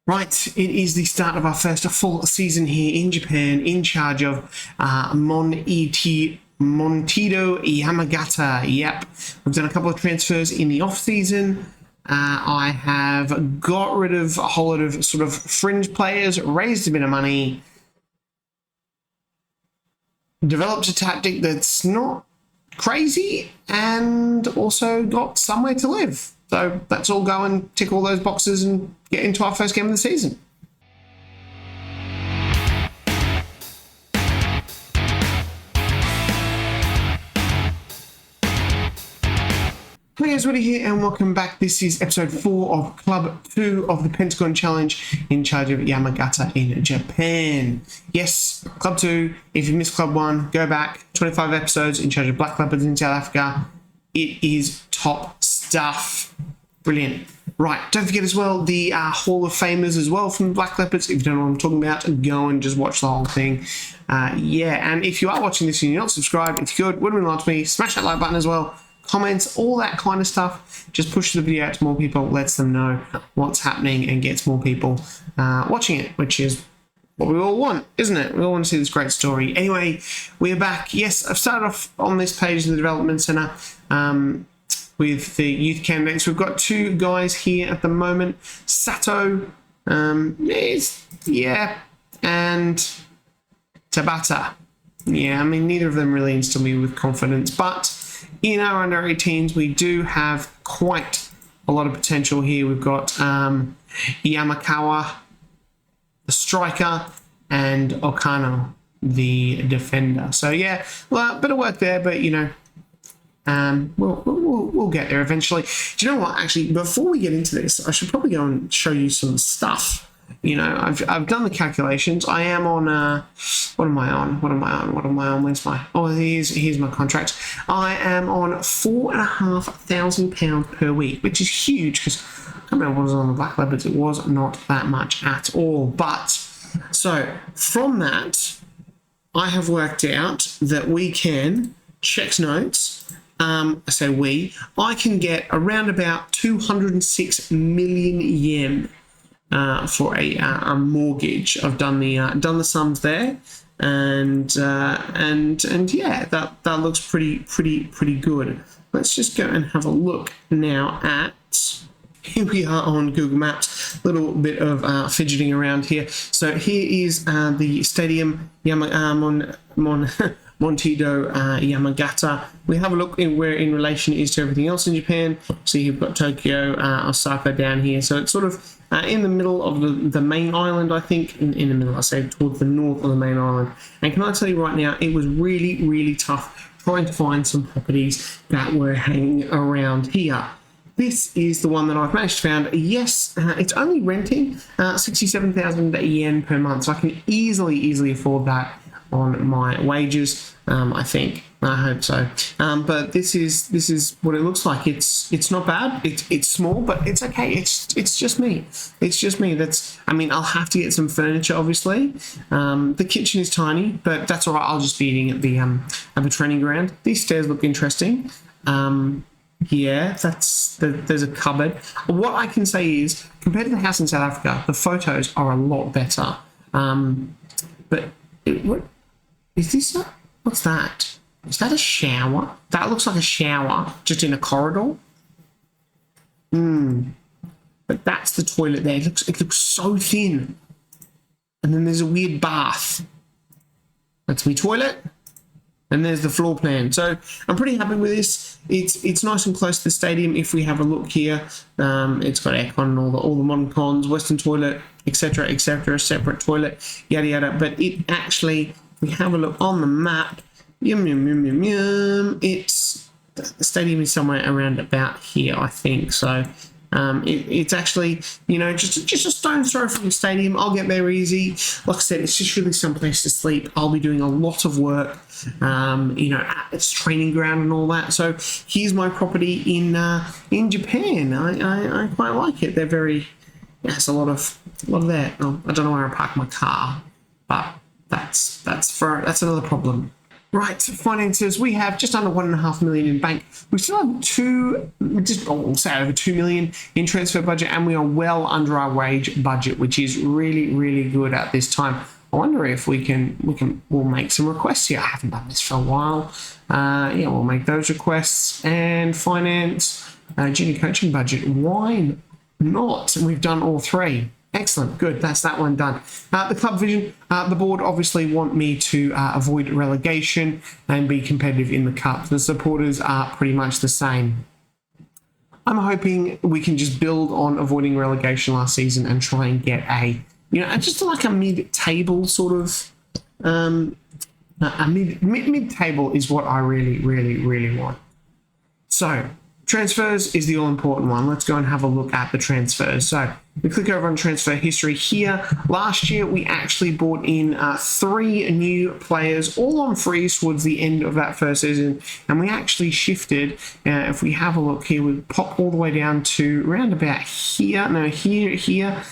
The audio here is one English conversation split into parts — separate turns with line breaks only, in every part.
Right, it is the start of our first full season here in Japan, in charge of Montedio Yamagata. Yep, we've done a couple of transfers in the off-season. I have got rid of a whole lot of sort of fringe players, raised a bit of money, developed a tactic that's not crazy, and also got somewhere to live. So let's all go and tick all those boxes and get into our first game of the season. Hey guys, Woody here and welcome back. This is episode 4 of Club 2 of the Pentagon Challenge in charge of Yamagata in Japan. Yes, Club 2, if you missed Club 1, go back. 25 episodes in charge of Black Leopards in South Africa. It is top stuff. Brilliant. Right, don't forget as well the Hall of Famers as well from Black Leopards. If you don't know what I'm talking about, go and just watch the whole thing. Yeah, and if you are watching this and you're not subscribed, if you could, would have been nice to me, smash that like button as well. Comments, all that kind of stuff. Just push the video out to more people, lets them know what's happening and gets more people watching it, which is what we all want, isn't it? We all want to see this great story. Anyway, we're back. Yes, I've started off on this page in the Development Centre with the youth candidates. We've got 2 guys here at the moment. Sato, and Tabata. Yeah, I mean, neither of them really instill me with confidence, but in our under 18s, we do have quite a lot of potential here. We've got Yamakawa, the striker, and Okano, the defender. So yeah, well, a bit of work there, but you know, we'll get there eventually. Do you know what? Actually, before we get into this, I should probably go and show you some stuff. You know, I've done the calculations. I am on what am I on? Where's my? Oh, here's my contract. I am on £4,500 per week, which is huge because I can't remember what was on the Black Leopards. It was not that much at all. But so from that, I have worked out that we can checks notes. I say I can get around about 206 million yen. For a mortgage. I've done the sums there, and yeah, that looks pretty good. Let's just go and have a look now at. Here we are on Google Maps. A little bit of fidgeting around here. So here is the stadium, Montedio Yamagata. We have a look in where in relation it is to everything else in Japan. So you've got Tokyo, Osaka down here. So it's sort of in the middle of the main island, I think. In the middle, I say towards the north of the main island. And can I tell you right now, it was really tough trying to find some properties that were hanging around here. This is the one that I've managed to find. Yes, it's only renting 67,000 yen per month. So I can easily afford that on my wages. I think. I hope so. But this is what it looks like. It's not bad. It's small, but it's okay. It's just me. It's just me. I mean, I'll have to get some furniture, obviously. The kitchen is tiny, but that's all right. I'll just be eating at the training ground. These stairs look interesting. Yeah, there's a cupboard. What I can say is, compared to the house in South Africa, the photos are a lot better. But what is this? What's that? Is that a shower? That looks like a shower, just in a corridor. But that's the toilet there. It looks so thin. And then there's a weird bath. That's my toilet. And there's the floor plan. So I'm pretty happy with this. It's nice and close to the stadium. If we have a look here, it's got aircon and all the modern cons, Western toilet, etc., separate toilet, yada yada. But it actually, we have a look on the map. It's the stadium is somewhere around about here, I think. So it's actually, you know, just a stone's throw from the stadium. I'll get there easy. Like I said, it's just really some place to sleep. I'll be doing a lot of work, you know, at its training ground and all that. So here's my property in Japan. I quite like it. They're very, there's a lot of that. Oh, I don't know where I park my car, but that's another problem. Right, so finances, we have just under 1.5 million in bank. We still have we'll say over 2 million in transfer budget, and we are well under our wage budget, which is really, really good at this time. I wonder if we'll make some requests here. I haven't done this for a while. Yeah, we'll make those requests. And finance, junior coaching budget. Why not? And we've done all three. Excellent, good. That's that one done. The club vision, the board obviously want me to avoid relegation and be competitive in the cup. The supporters are pretty much the same. I'm hoping we can just build on avoiding relegation last season and try and get just like a mid-table sort of, a mid-table is what I really, really, really want. So, transfers is the all-important one. Let's go and have a look at the transfers. So, we click over on transfer history here. Last year, we actually brought in 3 new players, all on freeze towards the end of that first season. And we actually shifted, if we have a look here, we pop all the way down to around about here. No, here.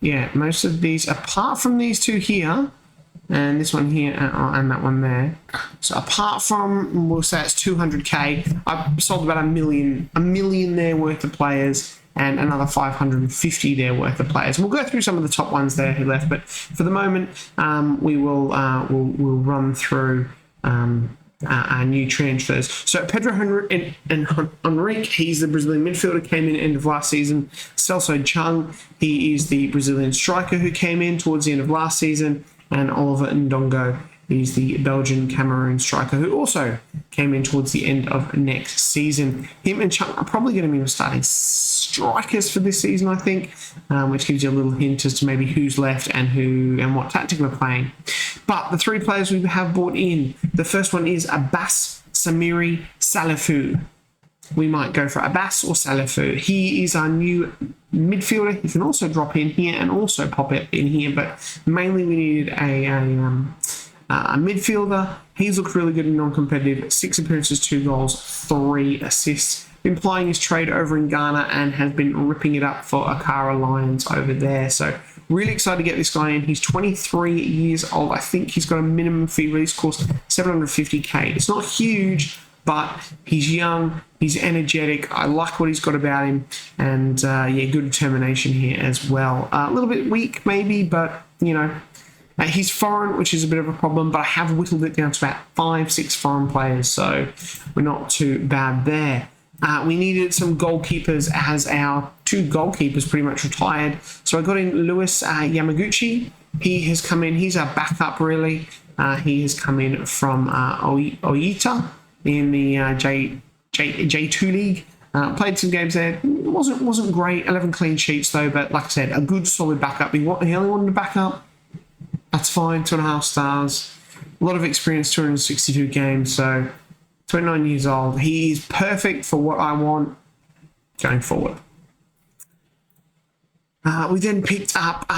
Yeah, most of these, apart from these 2 here, and this one here, and that one there. So apart from, we'll say it's 200k, I sold about a million there worth of players, and another 550 there worth of players. We'll go through some of the top ones there who left, but for the moment, we'll run through our new transfers. So Pedro Henrique, he's the Brazilian midfielder, came in end of last season. Celso Chung, he is the Brazilian striker who came in towards the end of last season. And Oliver Ndongo is the Belgian Cameroon striker who also came in towards the end of next season. Him and Chung are probably going to be the starting strikers for this season, I think, which gives you a little hint as to maybe who's left and what tactic we're playing. But the 3 players we have brought in, the first one is Abbas Samiri Salifu. We might go for Abbas or Salifu. He is our new midfielder. He can also drop in here and also pop it in here, but mainly we needed a midfielder. He's looked really good and non-competitive. 6 appearances, 2 goals, 3 assists. Been plying his trade over in Ghana and has been ripping it up for Akara Lions over there. So really excited to get this guy in. He's 23 years old. I think he's got a minimum fee release cost, 750k. It's not huge, but he's young, he's energetic. I like what he's got about him, and yeah, good determination here as well. A little bit weak maybe, but he's foreign, which is a bit of a problem, but I have whittled it down to about 5-6 foreign players, so we're not too bad there. We needed some goalkeepers as our 2 goalkeepers pretty much retired, so I got in Luis Yamaguchi. He has come in, he's our backup really. He has come in from Oita in the J2 League. Played some games there. Wasn't great. 11 clean sheets though, but like I said, a good solid backup. He only wanted a backup. That's fine. 2.5 stars. A lot of experience, 262 games. So 29 years old. He's perfect for what I want going forward. We then picked up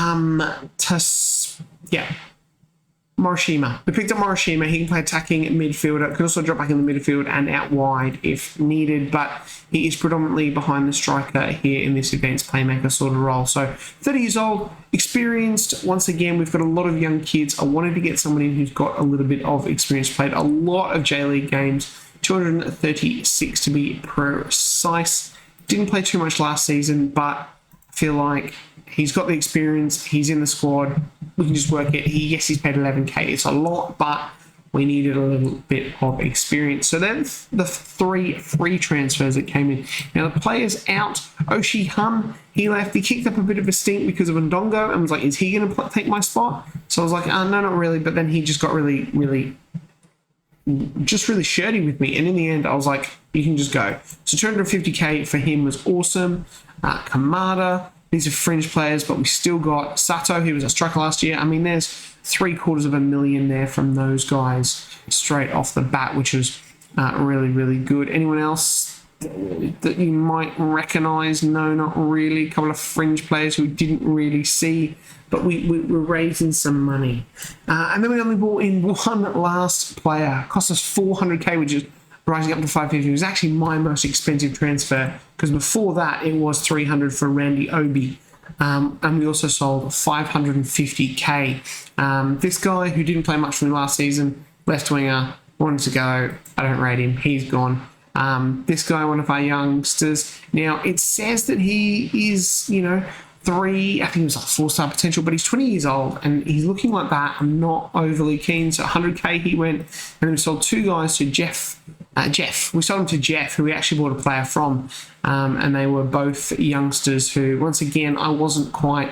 Morishima. We picked up Morishima. He can play attacking midfielder. Could also drop back in the midfield and out wide if needed, but he is predominantly behind the striker here in this advanced playmaker sort of role. So 30 years old, experienced. Once again, we've got a lot of young kids. I wanted to get someone in who's got a little bit of experience, played a lot of J-League games, 236 to be precise. Didn't play too much last season, but I feel like he's got the experience. He's in the squad. We can just work it. Yes, he's paid 11k. It's a lot, but we needed a little bit of experience. So then the 3 free transfers that came in. Now the players out. Oshi Hun, he left. He kicked up a bit of a stink because of Ndongo and was like, is he going to take my spot? So I was like, no, not really. But then he just got really shirty with me. And in the end, I was like, you can just go. So 250k for him was awesome. Kamada. These are fringe players, but we still got Sato, who was a striker last year. I mean, there's $750,000 there from those guys straight off the bat, which was really, really good. Anyone else that you might recognise? No, not really. A couple of fringe players who didn't really see, but we're raising some money. And then we only brought in one last player. Cost us 400k, which is rising up to 550. It was actually my most expensive transfer because before that it was 300 for Randy Obi. And we also sold 550k. This guy who didn't play much for me last season, left winger, wanted to go. I don't rate him. He's gone. This guy, one of our youngsters. Now, it says that he is, I think he was like 4-star potential, but he's 20 years old and he's looking like that. I'm not overly keen. So 100k he went, and then we sold 2 guys to Jeff. We sold him to Jeff, who we actually bought a player from. And they were both youngsters who, once again, I wasn't quite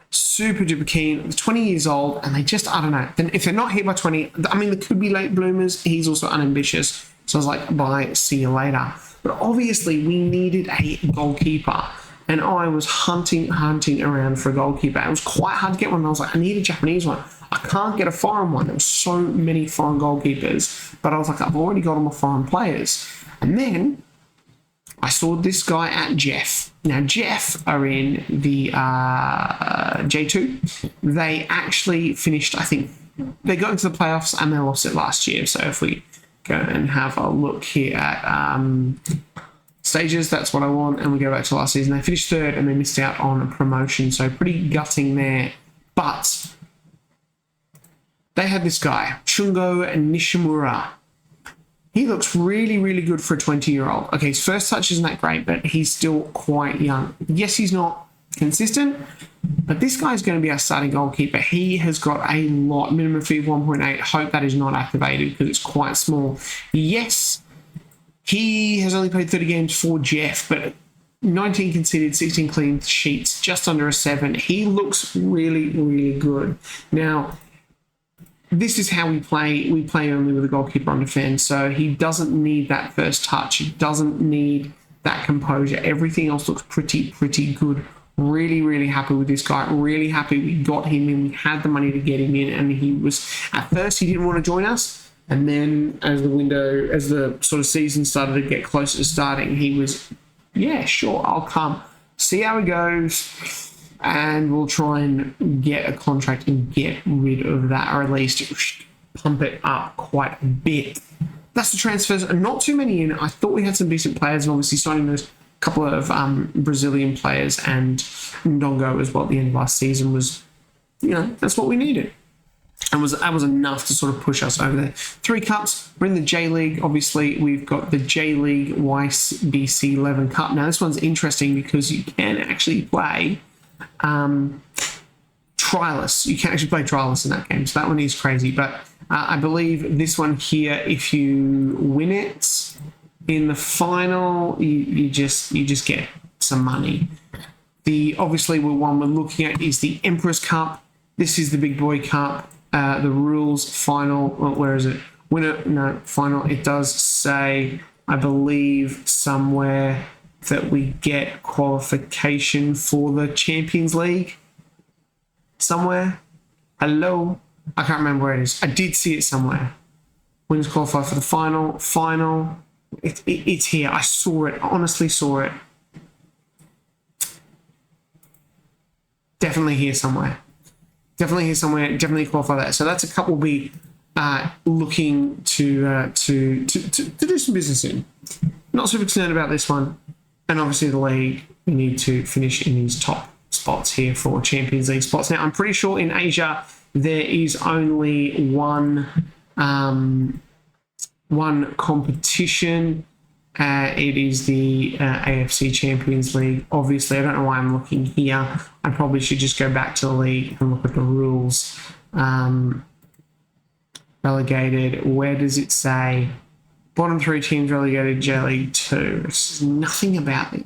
super duper keen. 20 years old, and they just, I don't know. Then if they're not hit by 20, I mean, there could be late bloomers. He's also unambitious. So I was like, bye, see you later. But obviously, we needed a goalkeeper. And I was hunting around for a goalkeeper. It was quite hard to get one. I was like, I need a Japanese one. I can't get a foreign one. There were so many foreign goalkeepers. But I was like, I've already got all my foreign players. And then I saw this guy at Jeff. Now, Jeff are in the J2. They actually finished, I think, they got into the playoffs and they lost it last year. So if we go and have a look here at stages, that's what I want. And we go back to last season. They finished 3rd and they missed out on a promotion. So pretty gutting there. But they had this guy, Shungo Nishimura. He looks really, really good for a 20-year-old. Okay, his first touch isn't that great, but he's still quite young. Yes, he's not consistent, but this guy's going to be our starting goalkeeper. He has got a lot, minimum fee of 1.8. Hope that is not activated because it's quite small. Yes, he has only played 30 games for Jeff, but 19 conceded, 16 clean sheets, just under a 7. He looks really, really good. Now, this is how we play. We play only with a goalkeeper on defense, so he doesn't need that first touch. He doesn't need that composure. Everything else looks pretty good. Really, really happy with this guy. Really happy we got him in. We had the money to get him in, and he was, at first, he didn't want to join us, and then as the sort of season started to get closer to starting, he was, yeah, sure, I'll come. See how it goes. And we'll try and get a contract and get rid of that, or at least pump it up quite a bit. That's the transfers. Not too many in. I thought we had some decent players, and obviously signing those couple of Brazilian players and Ndongo as well at the end of last season was, that's what we needed. And that was enough to sort of push us over there. 3 cups. We're in the J League. Obviously, we've got the J League YBC 11 Cup. Now, this one's interesting because you can actually play trialists. You can actually play trialists in that game, so that one is crazy. But I believe this one here, if you win it in the final, you just get some money. Obviously one we're looking at is the Empress Cup. This is the Big Boy Cup. The rules final. Where is it? Winner? No, final. It does say, I believe, somewhere that we get qualification for the Champions League somewhere. Hello? I can't remember where it is. I did see it somewhere. Winners qualify for the final. It's here. I saw it. I honestly saw it. Definitely here somewhere. Definitely qualify that. So that's a cup we'll be looking to do some business in. Not super concerned about this one. And obviously the league, we need to finish in these top spots here for Champions League spots. Now, I'm pretty sure in Asia there is only one competition. It is the AFC Champions League. Obviously, I don't know why I'm looking here. I probably should just go back to the league and look at the rules. Relegated. Where does it say? Bottom 3 teams relegated J League 2. There's nothing about it.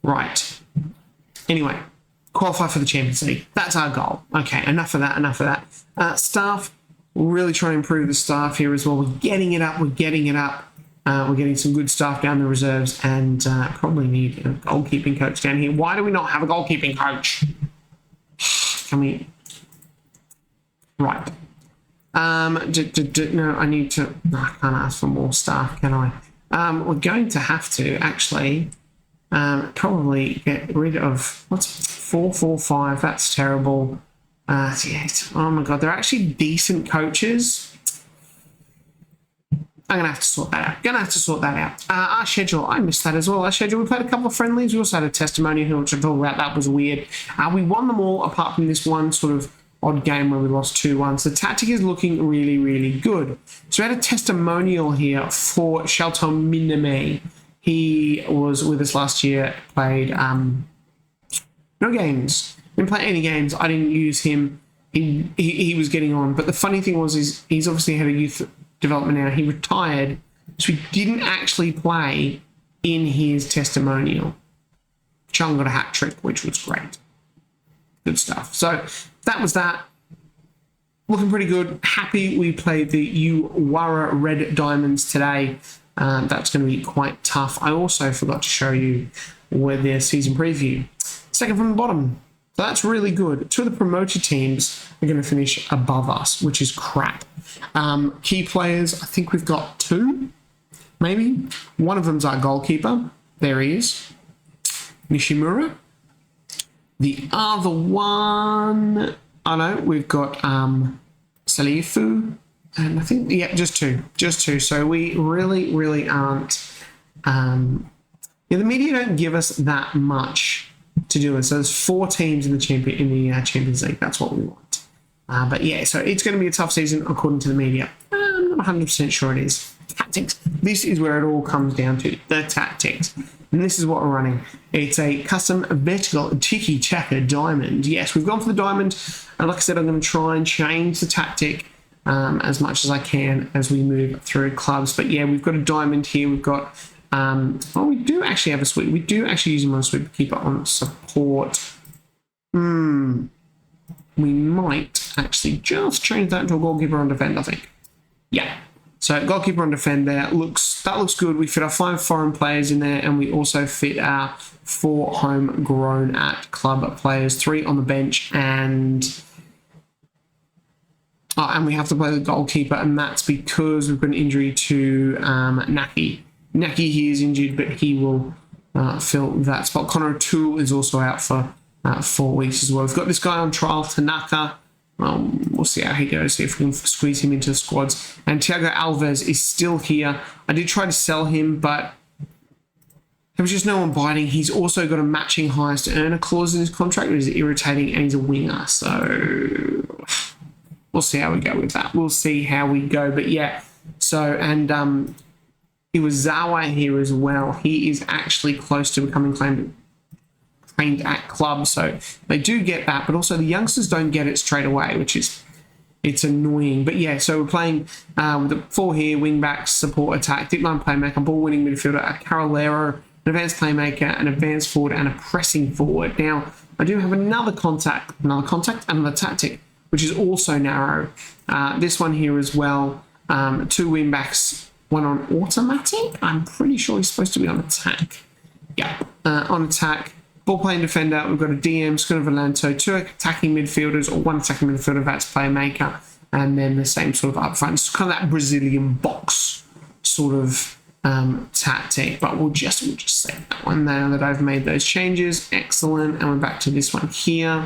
Right. Anyway, qualify for the Champions League. That's our goal. Okay, enough of that. Staff, we're really trying to improve the staff here as well. We're getting it up. We're getting some good staff down the reserves, and probably need a goalkeeping coach down here. Why do we not have a goalkeeping coach? Can we? Right. No, I need to. No, I can't ask for more staff, can I? We're going to have to actually probably get rid of what's 4-4-5. That's terrible. Oh my god, they're actually decent coaches. I'm going to have to sort that out. Our schedule, I missed that as well. Our schedule, we played a couple of friendlies. We also had a testimonial, which I'll talk about. That was weird. We won them all apart from this one sort of odd game where we lost 2-1. So the tactic is looking really, really good. So we had a testimonial here for Shelton Miname. He was with us last year, played no games. Didn't play any games. I didn't use him. He was getting on. But the funny thing was he's obviously had a youth development now. He retired, so he didn't actually play in his testimonial. Chung got a hat trick, which was great. Good stuff. So that was that. Looking pretty good. Happy we played the Uwara Red Diamonds today. That's going to be quite tough. I also forgot to show you where their season preview. Second from the bottom. So that's really good. Two of the promoted teams are going to finish above us, which is crap. Key players, I think we've got 2, maybe. One of them's our goalkeeper. There he is. Nishimura. The other one, I know, we've got Salifu. And I think, yeah, just two. So we really, really aren't... the media don't give us that much to do it. So there's 4 teams in the Champions League. That's what we want. But yeah, so it's going to be a tough season according to the media. I'm not 100% sure it is. Tactics. This is where it all comes down to, the tactics. And this is what we're running. It's a custom vertical tiki-taka diamond. Yes, we've gone for the diamond. And like I said, I'm going to try and change the tactic as much as I can as we move through clubs. But yeah, we've got a diamond here. We've got... we do actually have a sweep. We do actually use him on a sweep keeper on support. We might actually just change that to a goalkeeper on defend, I think. Yeah. So goalkeeper on defend there. That looks good. We fit our 5 foreign players in there, and we also fit our 4 homegrown at club players, 3 on the bench, and we have to play the goalkeeper, and that's because we've got an injury to Naki. Naki, he is injured, but he will fill that spot. Connor O'Toole is also out for 4 weeks as well. We've got this guy on trial, Tanaka. We'll see how he goes, see if we can squeeze him into the squads. And Thiago Alves is still here. I did try to sell him, but there was just no one biting. He's also got a matching highest earner clause in his contract, which is irritating, and he's a winger. So we'll see how we go with that. We'll see how we go. But yeah, so, and Iwazawa here as well. He is actually close to becoming trained at club, so they do get that, but also the youngsters don't get it straight away, which is, it's annoying. But yeah, so we're playing with the 4 here, wing backs, support, attack, deep line playmaker, ball winning midfielder, a Carolero, an advanced playmaker, an advanced forward, and a pressing forward. Now, I do have another tactic, which is also narrow. This one here as well, 2 wing backs, 1 on automatic. I'm pretty sure he's supposed to be on attack. Yeah, on attack. Ball playing defender, we've got a DM, Scunavalento, 2 attacking midfielders, or 1 attacking midfielder, that's playmaker, and then the same sort of up front. It's kind of that Brazilian box sort of tactic, but we'll just save that one now that I've made those changes. Excellent, and we're back to this one here,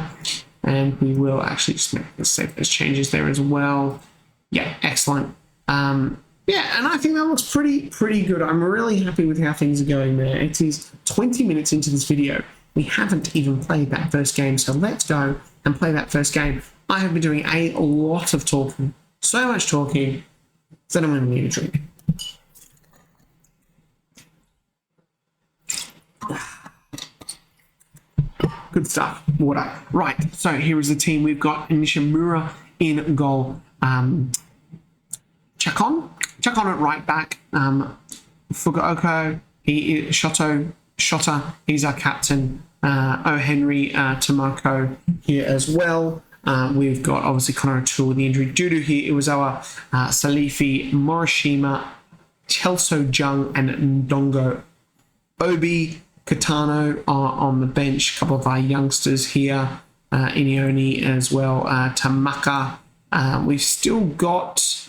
and we will actually just save those changes there as well. Yeah, excellent. Yeah, and I think that looks pretty good. I'm really happy with how things are going there. It is 20 minutes into this video. We haven't even played that first game, so let's go and play that first game. I have been doing a lot of talking, so much talking, that I'm going to need a drink. Good stuff. Water. Right, so here is the team. We've got Nishimura in goal. Chakon at right back. Fukuoka, Shota, he's our captain. O. Henry Tomoko here as well. We've got obviously Connor O'Toole with the injury. Dudu here. It was our Salifi, Morishima, Telso Jung, and Ndongo Obi. Katano are on the bench. A couple of our youngsters here. Inioni as well. Tamaka. We've still got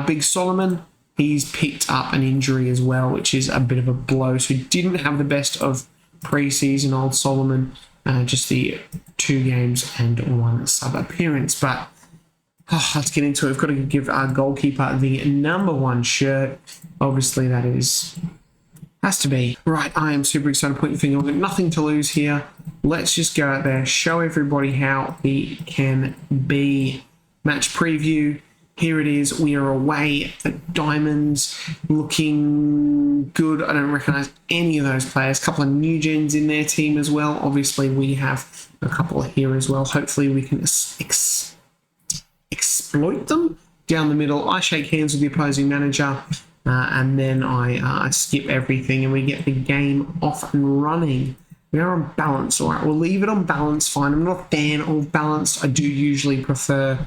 Big Solomon. He's picked up an injury as well, which is a bit of a blow. So he didn't have the best of pre-season, old Solomon. Just the 2 games and 1 sub appearance. But let's get into it. We've got to give our goalkeeper the #1 shirt. Obviously, that has to be. Right, I am super excited to point your finger. We've got nothing to lose here. Let's just go out there, show everybody how we can be. Match preview. Here it is. We are away at Diamonds, looking good. I don't recognise any of those players. A couple of new gens in their team as well. Obviously, we have a couple here as well. Hopefully, we can exploit them down the middle. I shake hands with the opposing manager, and then I skip everything, and we get the game off and running. We are on balance. All right, we'll leave it on balance. Fine. I'm not a fan of balance. I do usually prefer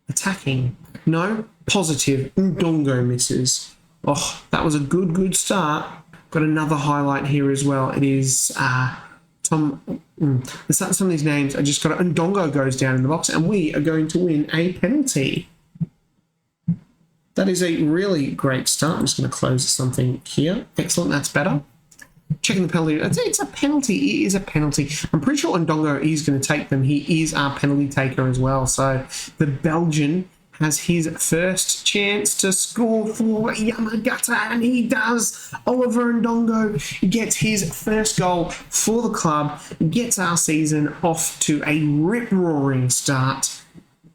attacking. No, positive. Ndongo misses. Oh, that was a good start. Got another highlight here as well. It is some of these names. I just got it. Ndongo goes down in the box, and we are going to win a penalty. That is a really great start. I'm just going to close something here. Excellent. That's better. Checking the penalty. It's a penalty. It is a penalty. I'm pretty sure Ndongo is going to take them. He is our penalty taker as well. So the Belgian has his first chance to score for Yamagata, and he does. Oliver Ndongo gets his first goal for the club, gets our season off to a rip-roaring start.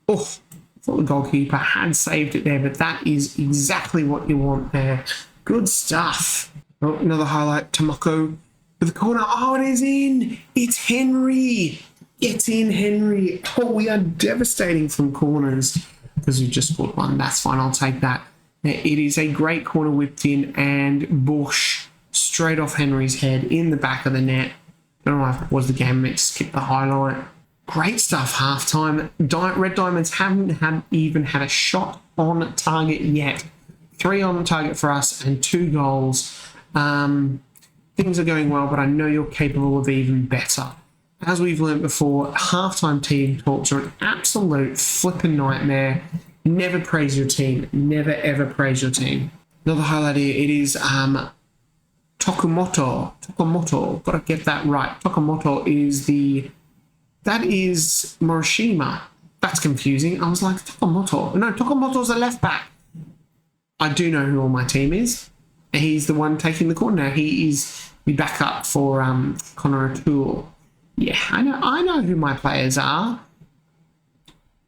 Oh, I thought the goalkeeper had saved it there, but that is exactly what you want there. Good stuff. Oh, another highlight. Tomoko with the corner. Oh, it is in. It's Henry. It's in, Henry. Oh, we are devastating from corners because we just scored one. That's fine. I'll take that. It is a great corner whipped in, and Bush straight off Henry's head in the back of the net. I don't know if it was the game. Let's skip the highlight. Great stuff. Half-time. Red Diamonds haven't even had a shot on target yet. 3 on target for us and 2 goals. Things are going well, but I know you're capable of even better. As we've learned before, halftime team talks are an absolute flipping nightmare. Never praise your team. Never, ever praise your team. Another highlight here, it is Tokumoto. Tokumoto, got to get that right. Tokumoto is that is Morishima. That's confusing. I was like, Tokumoto. No, Tokumoto's a left back. I do know who on my team is. He's the one taking the corner. He is the backup for Connor O'Toole. Yeah, I know who my players are.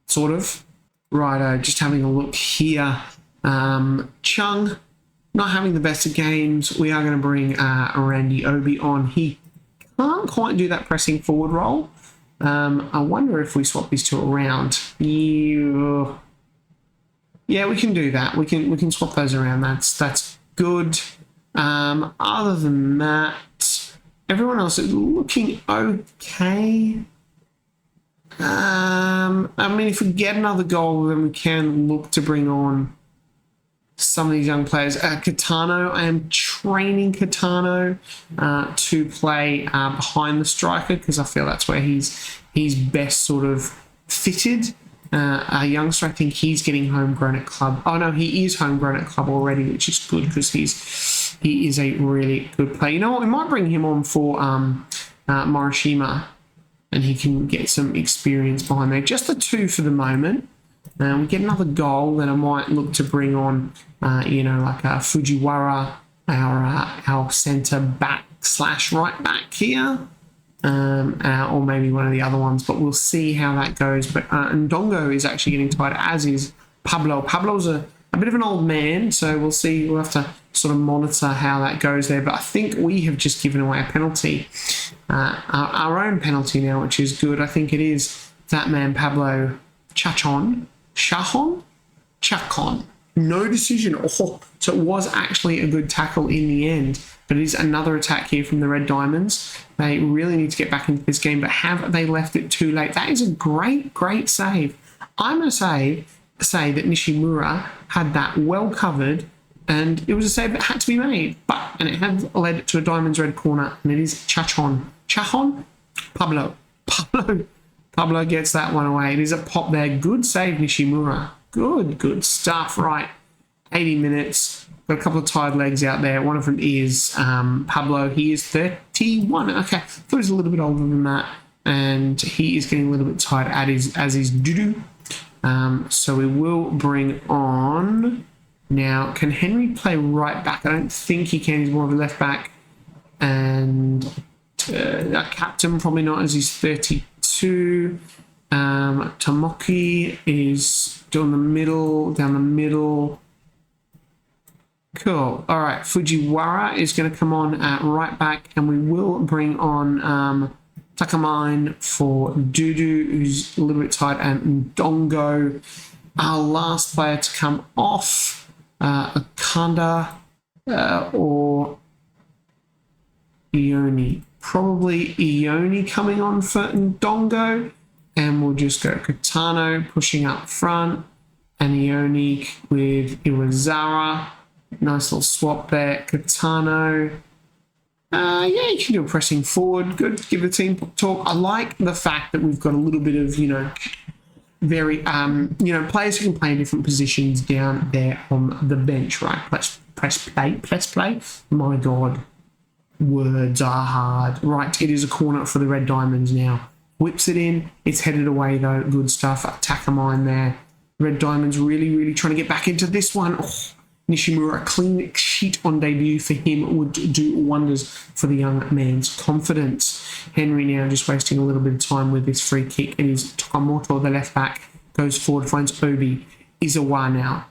Sort of. Righto, just having a look here. Chung, not having the best of games. We are going to bring Randy Obi on. He can't quite do that pressing forward role. I wonder if we swap these two around. Yeah, we can do that. We can swap those around. That's good. Other than that, everyone else is looking okay. I mean, if we get another goal, then we can look to bring on some of these young players. Catano, I am training Catano to play behind the striker because I feel that's where he's best sort of fitted. Our youngster, I think he's getting homegrown at club. Oh no, he is homegrown at club already, which is good because he is a really good player. You know what? We might bring him on for Morishima, and he can get some experience behind there. Just the 2 for the moment. We get another goal, then I might look to bring on, like Fujiwara, our centre back / right back here. Or maybe one of the other ones, but we'll see how that goes. But Ndongo is actually getting tired, as is Pablo. Pablo's a bit of an old man, so we'll see. We'll have to sort of monitor how that goes there. But I think we have just given away a penalty, our own penalty now, which is good. I think it is that man, Pablo Chacon. No decision. Oh, so it was actually a good tackle in the end. But it is another attack here from the Red Diamonds. They really need to get back into this game, but have they left it too late? That is a great save. I'm going to say that Nishimura had that well covered, and it was a save that had to be made. And it had led to a Diamonds red corner, and it is Chacon. Pablo gets that one away. It is a pop there. Good save, Nishimura. Good stuff. Right, 80 minutes. Got a couple of tired legs out there. One of them is Pablo. He is 31. Okay, I thought he was a little bit older than that. and he is getting a little bit tired as is Dudu. So we will bring on now. Can Henry play right back? I don't think he can. He's more of a left back, and captain probably not, as he's 32. Tomoki is down the middle. Cool. All right, Fujiwara is going to come on at right back, and we will bring on Takamine for Dudu, who's a little bit tired, and Ndongo. Our last player to come off, Akanda or Ioni. Probably Ioni coming on for Ndongo, and we'll just go Katano pushing up front, and Ioni with Iwazara. Nice little swap there. Katano. Yeah, you can do a pressing forward. Good. Give the team talk. I like the fact that we've got a little bit of, very, players who can play in different positions down there on the bench, right? Press play. My God. Words are hard. Right, it is a corner for the Red Diamonds now. Whips it in. It's headed away, though. Good stuff. Attack a mine there. Red Diamonds really, really trying to get back into this one. Oh, Nishimura, a clean sheet on debut for him would do wonders for the young man's confidence. Henry now just wasting a little bit of time with this free kick, and his Tokamoto, the left back, goes forward, finds Obi. Izawa now.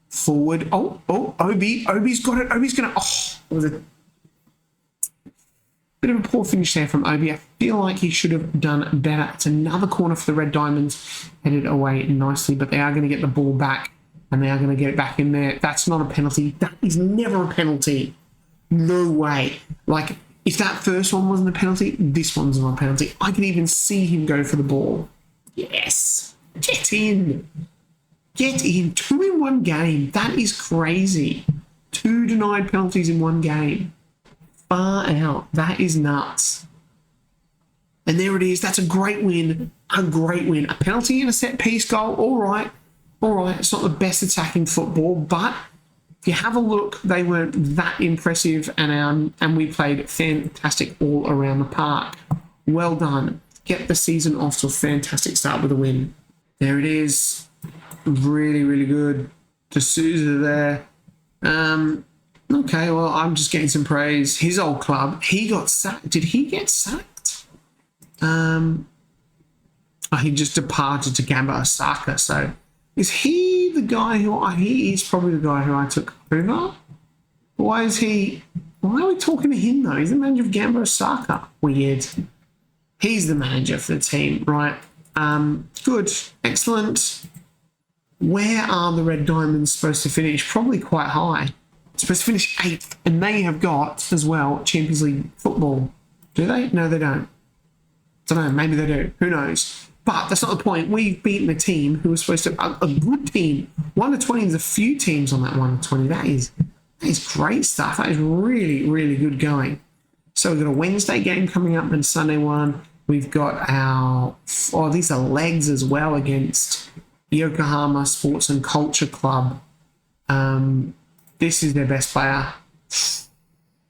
Forward. Oh, Obi's got it. Obi's going to... Oh, it was a bit of a poor finish there from Obi. I feel like he should have done better. It's another corner for the Red Diamonds, headed away nicely, but they are going to get the ball back, and they are going to get it back in there. That's not a penalty. That is never a penalty. No way. Like, if that first one wasn't a penalty, this one's not a penalty. I can even see him go for the ball. Yes. Get in. Get in. 2 in one game. That is crazy. 2 denied penalties in one game. Far out. That is nuts. And there it is. That's a great win. A great win. A penalty and a set-piece goal. All right. It's not the best attacking football, but if you have a look, they weren't that impressive, and we played fantastic all around the park. Well done. Get the season off to a fantastic start with a win. There it is. Really, really good. D'Souza there. Okay, well, I'm just getting some praise. His old club, he got sacked. Did he get sacked? He just departed to Gamba Osaka, so... Is he the guy he is probably the guy who I took over? Why are we talking to him though? He's the manager of Gamba Osaka. Weird. He's the manager for the team, right? Good. Excellent. Where are the Red Diamonds supposed to finish? Probably quite high. It's supposed to finish 8th, and they have got, as well, Champions League football. Do they? No, they don't. I don't know. Maybe they do. Who knows? But that's not the point. We've beaten a team who was supposed to... A good team. 1-20, there's a few teams on that 1-20. That is great stuff. That is really, really good going. So we've got a Wednesday game coming up and Sunday one. We've got our... Oh, these are legs as well against Yokohama Sports and Culture Club. This is their best player.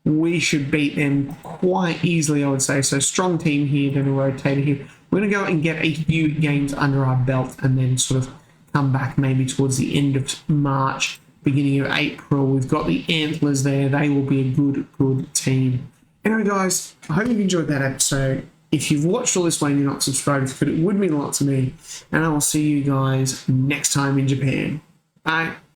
We should beat them quite easily, I would say. So strong team here, then a rotator here. We're going to go and get a few games under our belt and then sort of come back maybe towards the end of March, beginning of April. We've got the Antlers there. They will be a good team. Anyway, guys, I hope you've enjoyed that episode. If you've watched all this way and you're not subscribed, it would mean a lot to me. And I will see you guys next time in Japan. Bye.